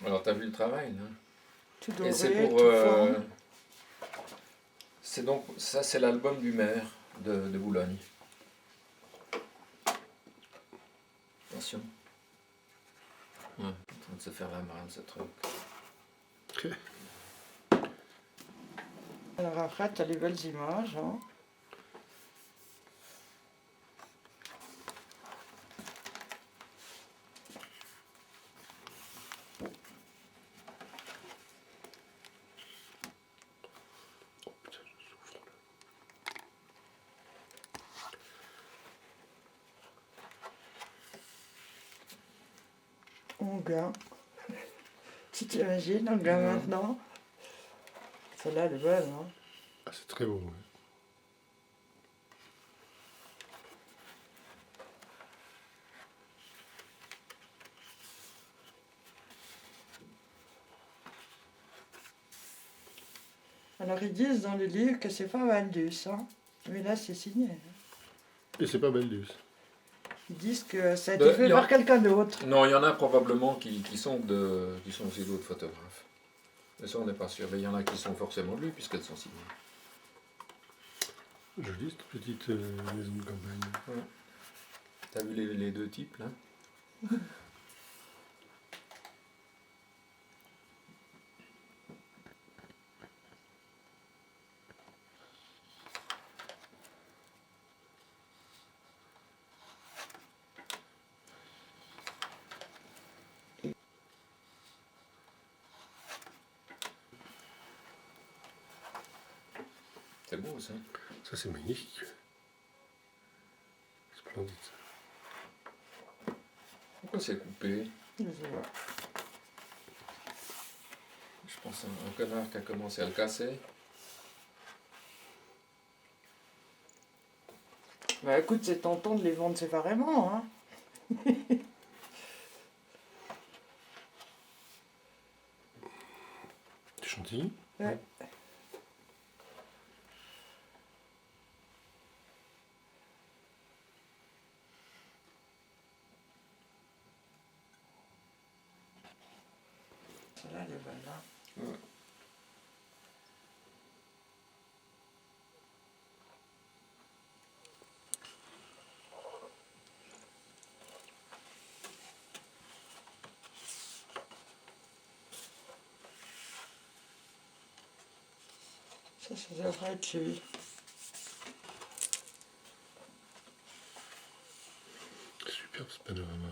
Alors, t'as vu le travail, là? Tout Et doré, c'est pour... tout fin. c'est donc... Ça, c'est l'album du maire de Boulogne. Attention. Ouais, en train de se faire la marne, ce truc. Alors après, tu as les belles images. Hein. Mon gars. Tu t'imagines, un gars maintenant? Celle-là, elle est belle, hein? Ah, c'est très beau. Ouais. Alors ils disent dans le livre que c'est pas Baldus, hein? Mais là c'est signé. Et c'est pas Baldus. Ils disent que ça a été fait par quelqu'un d'autre. Non, il y en a probablement qui sont aussi d'autres photographes. Mais ça, on n'est pas sûr. Mais il y en a qui sont forcément de lui, puisqu'elles sont signées. Jolie cette petite maison de campagne. Ouais. T'as vu les deux types, là? C'est beau, ça. Ça, c'est magnifique. Splendide. Pourquoi c'est coupé? Je sais pas. Je pense à un connard qui a commencé à le casser. Bah écoute, c'est tentant de les vendre séparément, hein? C'est Chantilly. Ouais. Celle-là, elle est belle, hein? Ouais. Ça devrait être lui. Superbe ce panorama.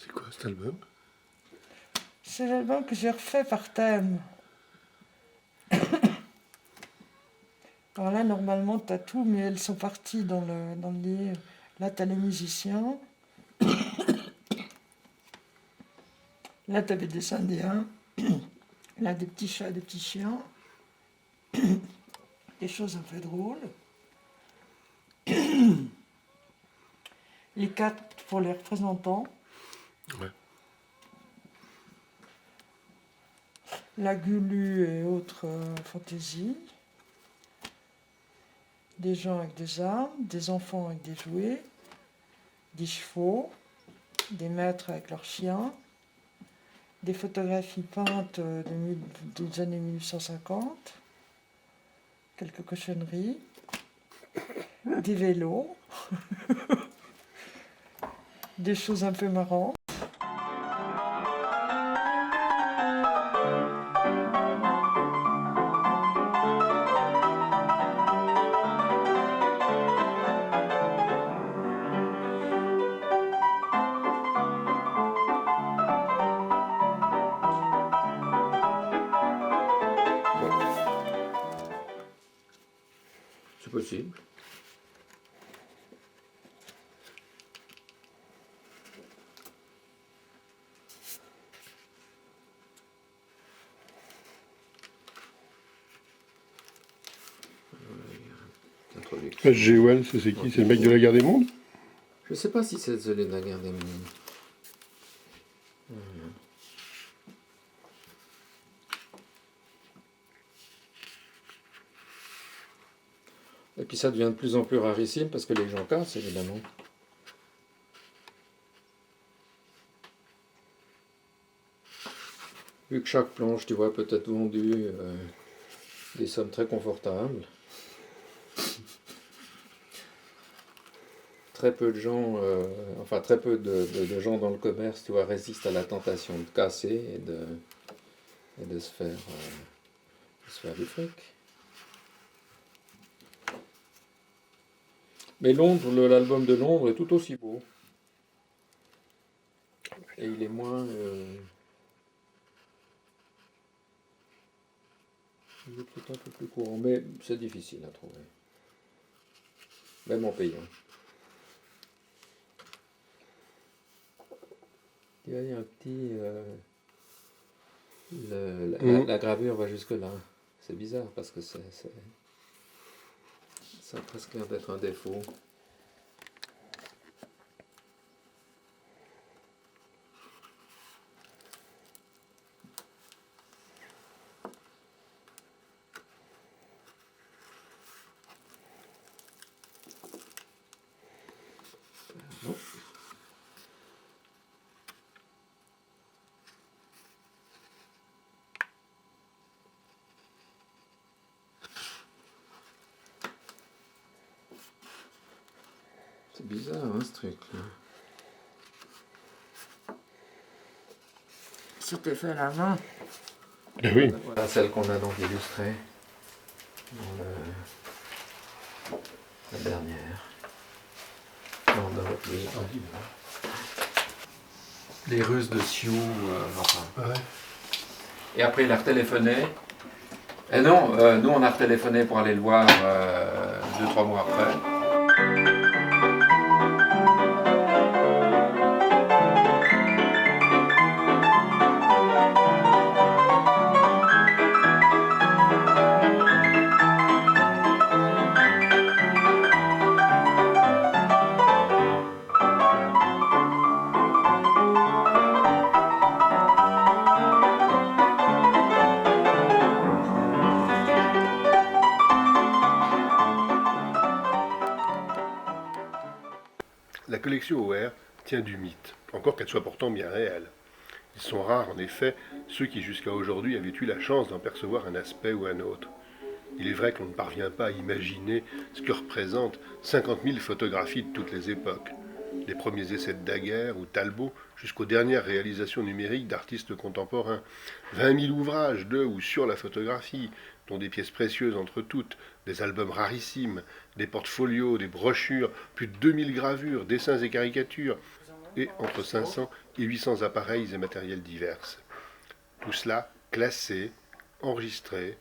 C'est quoi cet album? C'est l'album que j'ai refait par thème. Alors là, normalement, tu as tout, mais elles sont parties dans le livre. Là, tu as les musiciens. Là, tu avais des indiens. Là, des petits chats, des petits chiens. Des choses un peu drôles. Les quatre pour les représentants. Ouais. La Gulu et autres fantaisies. Des gens avec des armes, des enfants avec des jouets, des chevaux, des maîtres avec leurs chiens, des photographies peintes des années 1850, quelques cochonneries, des vélos, des choses un peu marrantes. C'est possible. H.G. Wells, c'est qui? C'est le mec de la guerre des mondes? Je sais pas si c'est celui de la guerre des mondes. Et puis ça devient de plus en plus rarissime parce que les gens cassent, évidemment. Vu que chaque planche, tu vois, peut être vendue des sommes très confortables. Très peu de gens, très peu de gens dans le commerce, tu vois, résistent à la tentation de casser et de se faire du fric. Mais Londres, l'album de Londres est tout aussi beau. Et il est moins... il est peut-être un peu plus courant, mais c'est difficile à trouver. Même en payant. Il y a un petit... la gravure va jusque là. C'est bizarre parce que ça a presque l'air d'être un défaut. Non. C'est bizarre, hein, ce truc-là. C'était fait à la main. Ben oui. Voilà celle qu'on a donc illustrée dans la dernière. Dans votre livre. Les Russes de Sioux, enfin. Ouais. Et après, il a retéléphoné. Et non, nous, on a retéléphoné pour aller le voir 2-3 mois après. La collection OR tient du mythe, encore qu'elle soit pourtant bien réelle. Ils sont rares, en effet, ceux qui jusqu'à aujourd'hui avaient eu la chance d'en percevoir un aspect ou un autre. Il est vrai qu'on ne parvient pas à imaginer ce que représentent 50 000 photographies de toutes les époques. Les premiers essais de Daguerre ou Talbot jusqu'aux dernières réalisations numériques d'artistes contemporains. 20 000 ouvrages de ou sur la photographie, dont des pièces précieuses entre toutes, des albums rarissimes, des portfolios, des brochures, plus de 2000 gravures, dessins et caricatures, et entre 500 et 800 appareils et matériels divers. Tout cela classé, enregistré,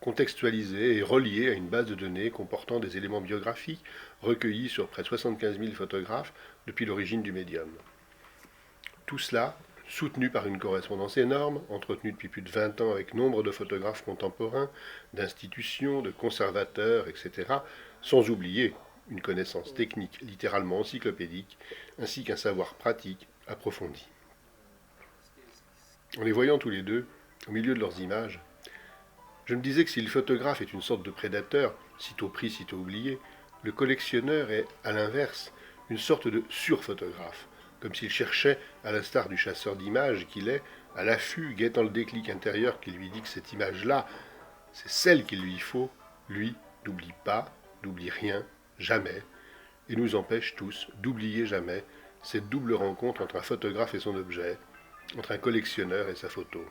contextualisé et relié à une base de données comportant des éléments biographiques recueillis sur près de 75 000 photographes depuis l'origine du médium. Tout cela soutenu par une correspondance énorme, entretenue depuis plus de 20 ans avec nombre de photographes contemporains, d'institutions, de conservateurs, etc., sans oublier une connaissance technique littéralement encyclopédique, ainsi qu'un savoir pratique approfondi. En les voyant tous les deux, au milieu de leurs images, je me disais que si le photographe est une sorte de prédateur, sitôt pris, sitôt oublié, le collectionneur est, à l'inverse, une sorte de surphotographe, comme s'il cherchait, à l'instar du chasseur d'images qu'il est, à l'affût, guettant le déclic intérieur qui lui dit que cette image-là, c'est celle qu'il lui faut, lui n'oublie pas, n'oublie rien, jamais, et nous empêche tous d'oublier jamais cette double rencontre entre un photographe et son objet, entre un collectionneur et sa photo.